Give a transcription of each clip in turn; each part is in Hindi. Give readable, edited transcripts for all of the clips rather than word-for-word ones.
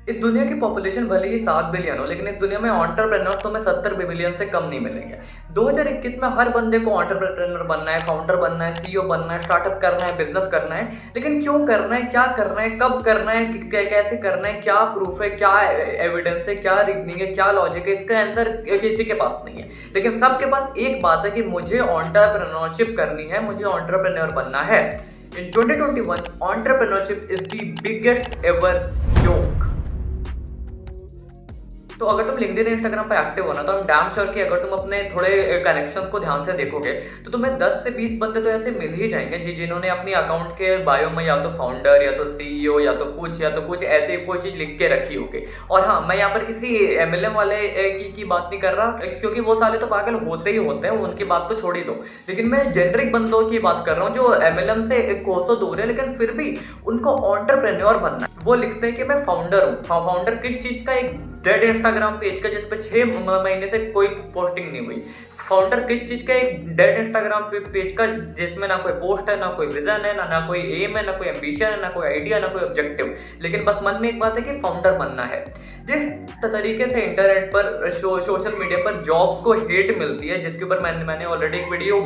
इस दुनिया की पॉपुलेशन भले ही 7 बिलियन हो, लेकिन इस दुनिया में एंटरप्रेन्योर तुम्हें 70 बिलियन से कम नहीं मिलेंगे। 2021 में हर बंदे को एंटरप्रेन्योर बनना है, फाउंडर बनना है, सीईओ बनना है, स्टार्टअप करना है, बिजनेस करना है। लेकिन क्यों करना है, क्या करना है, कब करना है, कैसे करना है, क्या प्रूफ है, क्या एविडेंस है, क्या रीजनिंग है, क्या लॉजिक है, इसका आंसर किसी के पास नहीं है। लेकिन सबके पास एक बात है कि मुझे एंटरप्रेन्योरशिप करनी है, मुझे एंटरप्रेन्योर बनना है। In 2021, entrepreneurship is the biggest ever joke. तो अगर तुम लिंक्डइन इंस्टाग्राम पे एक्टिव हो ना, तो I'm डैम श्योर कि अगर तुम अपने थोड़े कनेक्शंस को ध्यान से देखोगे तो तुम्हें 10 से 20 बंदे तो ऐसे मिल ही जाएंगे जिन्होंने अपनी अकाउंट के बायो में या तो फाउंडर या तो सीईओ या तो कुछ ऐसे कोई चीज लिख के रखी होगी। और हाँ, मैं यहाँ पर किसी एमएलएम वाले की बात नहीं कर रहा, क्योंकि वो साले तो पागल होते ही होते हैं, उनकी बात तो छोड़ ही दो। लेकिन मैं जेनरिक बंदों की बात कर रहा हूँ जो एमएलएम से कोसों दूर है, लेकिन फिर भी उनको एंटरप्रेन्योर बनना है। वो लिखते हैं कि मैं फाउंडर हूँ। फाउंडर किस चीज का? एक डेड इंस्टाग्राम पेज का जिस पे 6 महीने से कोई पोस्टिंग नहीं हुई। फाउंडर किस चीज का? एक डेड इंस्टाग्राम पेज का जिसमें ना कोई पोस्ट है, ना कोई विजन है, ना कोई एम है, ना कोई एम्बिशन है, ना कोई आइडिया, ना कोई ऑब्जेक्टिव। लेकिन बस मन में एक बात है कि फाउंडर बनना है। जिस तरीके से इंटरनेट पर सोशल मीडिया पर जॉब्स को हेट मिलती है, जिसके ऊपर मैंने ऑलरेडी एक वीडियो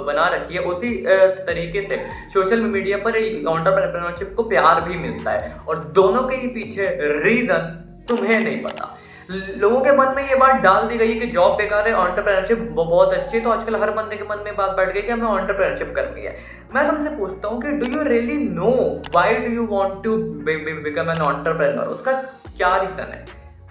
बना रखी है, उसी तरीके से सोशल मीडिया पर एंटरप्रेन्योरशिप को प्यार भी मिलता है। और दोनों के ही पीछे रीजन तुम्हें नहीं पता। लोगों के मन में ये बात डाल दी गई कि जॉब बेकार है, एंटरप्रेन्योरशिप बहुत अच्छी है, तो आजकल हर बंदे के मन में बात बैठ गई कि हमें एंटरप्रेन्योरशिप करनी है। मैं तुमसे पूछता हूँ कि do you really know why do you want to become an entrepreneur? उसका क्या रीजन है?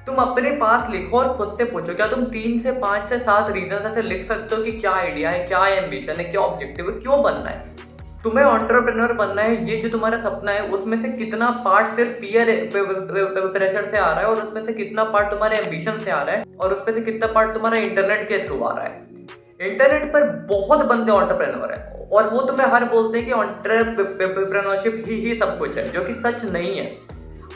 तुम अपने पास लिखो और खुद से पूछो, क्या तुम 3 से 5 से 7 रीजन ऐसे लिख सकते हो कि क्या आइडिया है, क्या एम्बिशन है, क्या ऑब्जेक्टिव है, क्यों बनना है? तुम्हें एंटरप्रेन्योर बनना है, ये जो तुम्हारा सपना है उसमें से कितना पार्ट सिर्फ पीयर प्रेशर से आ रहा है, और उसमें से कितना पार्ट तुम्हारे एम्बिशन से आ रहा है, और उसमें से कितना पार्ट तुम्हारा इंटरनेट के थ्रू आ रहा है। इंटरनेट पर बहुत बंदे एंटरप्रेन्योर है और वो तुम्हें हर बोलते हैं कि एंटरप्रेन्योरशिप ही सब कुछ है, जो कि सच नहीं है।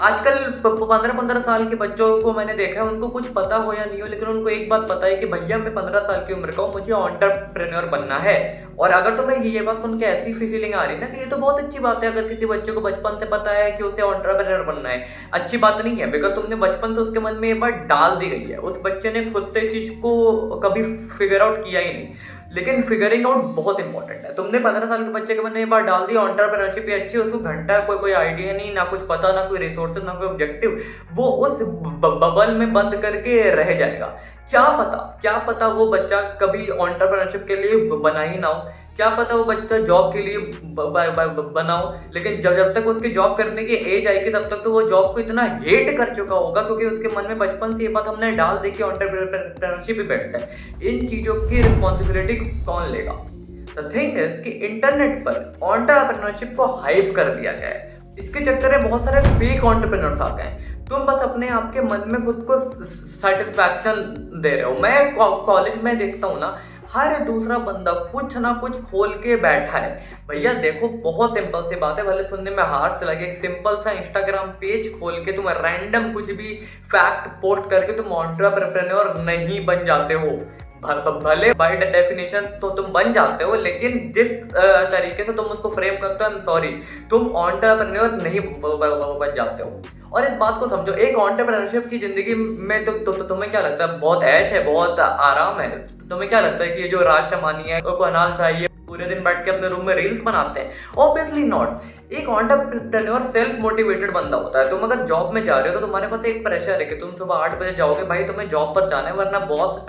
आजकल 15-15 साल के बच्चों को मैंने देखा है, उनको कुछ पता हो या नहीं हो, लेकिन उनको एक बात पता है कि भैया मैं 15 साल की उम्र का हूँ, मुझे एंटरप्रेन्योर बनना है। और अगर तुम्हें ये बात सुन के ऐसी फीलिंग आ रही है ना कि ये तो बहुत अच्छी बात है, अगर किसी बच्चे को बचपन से पता है कि उसे एंटरप्रेन्योर बनना है, अच्छी बात नहीं है, बिकॉज तुमने बचपन से उसके मन में ये बात डाल दी गई है। उस बच्चे ने खुद से इस चीज को कभी फिगर आउट किया ही नहीं। लेकिन फिगरिंग आउट बहुत इंपॉर्टेंट है। तुमने 15 साल के बच्चे के मन में ये बात डाल दी एंटरप्रेन्योरशिप ये अच्छी, उसको घंटा कोई आइडिया नहीं, ना कुछ पता, ना कोई रिसोर्सेज, ना कोई ऑब्जेक्टिव, वो उस बबल में बंद करके रह जाएगा। क्या पता वो बच्चा कभी एंटरप्रेन्योरशिप के लिए बना ही ना हो, क्या पता वो बच्चा जॉब के लिए बनाओ, लेकिन जब तक उसकी जॉब करने की एज आएगी तब तक तो वो जॉब को इतना हेट कर चुका होगा, क्योंकि उसके मन में बचपन से ये बात हमने डाल दी कि एंटरप्रेन्योरशिप ही बेस्ट है। इन चीजों की रिस्पॉन्सिबिलिटी कौन लेगा? द थिंग इज कि इंटरनेट पर एंटरप्रेन्योरशिप को हाइप कर दिया गया है। इसके चक्कर में बहुत सारे फेक एंटरप्रेन्योर्स आ गए हैं। तुम बस अपने आप के मन में खुद को सेटिस्फैक्शन दे रहे हो। मैं कॉलेज में देखता हूँ ना, हर दूसरा बंदा कुछ ना कुछ खोल के बैठा है। भैया देखो, बहुत सिंपल सी बात है, भले सुनने में हार्श लगे, एक सिंपल सा इंस्टाग्राम पेज खोल के तुम रैंडम कुछ भी फैक्ट पोस्ट करके तुम एंटरप्रेन्योर नहीं बन जाते हो। भले बाय डेफिनेशन तो तुम बन जाते हो, लेकिन जिस तरीके से तुम उसको फ्रेम करते हो, आई एम सॉरी, तुम एंटरप्रेन्योर नहीं बन जाते हो। और इस बात को समझो, एक एंटरप्रेन्योरशिप की जिंदगी में तो तुम्हें क्या लगता है? बहुत ऐश है, बहुत आराम है। तुम्हें क्या लगता है कि ये जो राज शमानी है को अनाल चाहिए, पूरे दिन बैठ के अपने रूम में रील्स बनाते हैं? Obviously not. एक एंटरप्रेन्योर सेल्फ मोटिवेटेड बंदा होता है। तुम अगर जॉब में जा रहे हो तो तुम्हारे पास एक प्रेशर है कि तुम सुबह 8 बजे जाओगे, भाई तुम्हें जॉब पर जाना है, वरना बॉस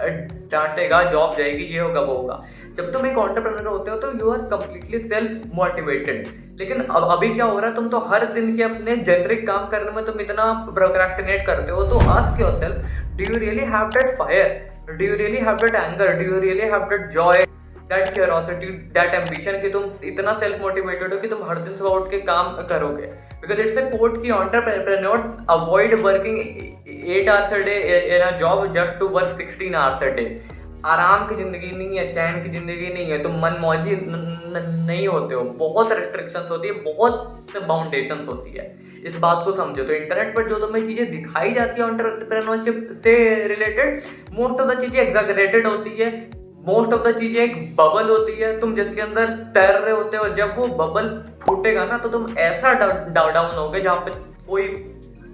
डांटेगा, जॉब जाएगी, ये होगा वो होगा। जब तुम एक एंटरप्रेन्योर होते हो तो you are completely self motivated. लेकिन अब अभी क्या हो रहा है, तुम तो हर दिन के अपने जेनरिक काम करने में तुम इतना प्रोक्रेस्टिनेट करते हो। तो ask yourself, do you really have that fire? Do you really have that anger? Do you really have that Joy, that curiosity, that ambition कि तुम इतना सेल्फ मोटिवेटेड हो कि तुम हर दिन सुबह उठ के काम करोगे? बिकॉज इट्स ए कोट कि entrepreneurs avoid working 8 hours a day in a job just to work 16 hours a day. आराम की जिंदगी नहीं है, चैन की जिंदगी नहीं है, तुम मन मौजी नहीं होते हो। बहुत रिस्ट्रिक्शंस होती है, बहुत बाउंडेशंस होती है। इस बात को समझो। तो इंटरनेट पर जो तुम्हें चीजें दिखाई जाती है एंटरप्रेन्योरशिप से रिलेटेड, मोस्ट ऑफ द चीजें एग्जैगरेटेड होती है, मोस्ट ऑफ द चीजें एक बबल होती है तुम जिसके अंदर तैर रहे होते हो। और जब वो बबल फूटेगा ना तो तुम ऐसा डाउन होगे जहाँ पे कोई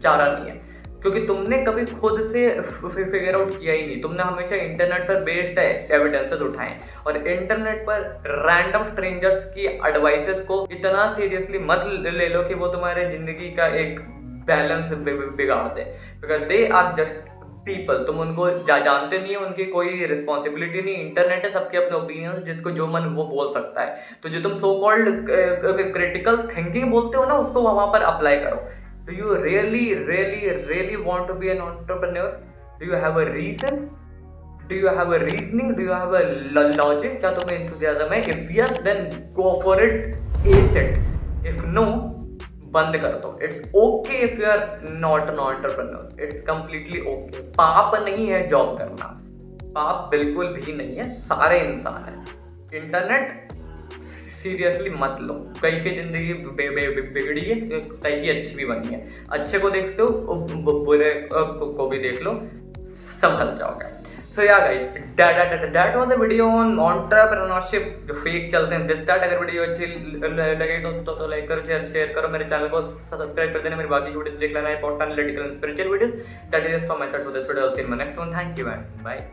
चारा नहीं है। क्योंकि तुमने कभी खुद से फिगर आउट किया ही नहीं, तुमने हमेशा इंटरनेट पर बेस्ड एविडेंसेस उठाए और इंटरनेट पर रैंडम स्ट्रेंजर्स की एडवाइसेस को इतना सीरियसली मत ले लो कि वो तुम्हारे जिंदगी का एक बैलेंस बिगाड़ दे, because they are just people. तुम उनको जानते नहीं हो, उनकी कोई रिस्पॉन्सिबिलिटी नहीं। इंटरनेट है, सबके अपने ओपिनियंस, जिसको जो मन वो बोल सकता है। तो जो तुम सो कॉल्ड क्रिटिकल थिंकिंग बोलते हो ना, उसको वहां पर अप्लाई करो। Do you really want to be an entrepreneur? Do you have a reason? Do you have a reasoning? Do you have a logic? क्या तुम्हें enthusiasm है? If yes, then go for it. Ace it. If no, बंद कर दो। It's okay if you are not an entrepreneur. It's completely okay. पाप नहीं है जॉब करना, पाप बिल्कुल भी नहीं है, सारे इंसान हैं। इंटरनेट सीरियसली मत लो। कई की जिंदगी बिगड़ी है, कई की अच्छी भी बनी है। अच्छे को देखते हो, बुरे को भी देख लो, संभल जाओगे। सो या guys, that was a video on entrepreneurship जो फेक चलते हैं। दिस दैट, अगर वीडियो अच्छी लगे तो लाइक करो, शेयर करो, मेरे चैनल को सब्सक्राइब कर देना, मेरी बाकी वीडियो देख लेना, important analytical and spiritual videos. That is from my side for this video. See you in my next one. Thank you and bye.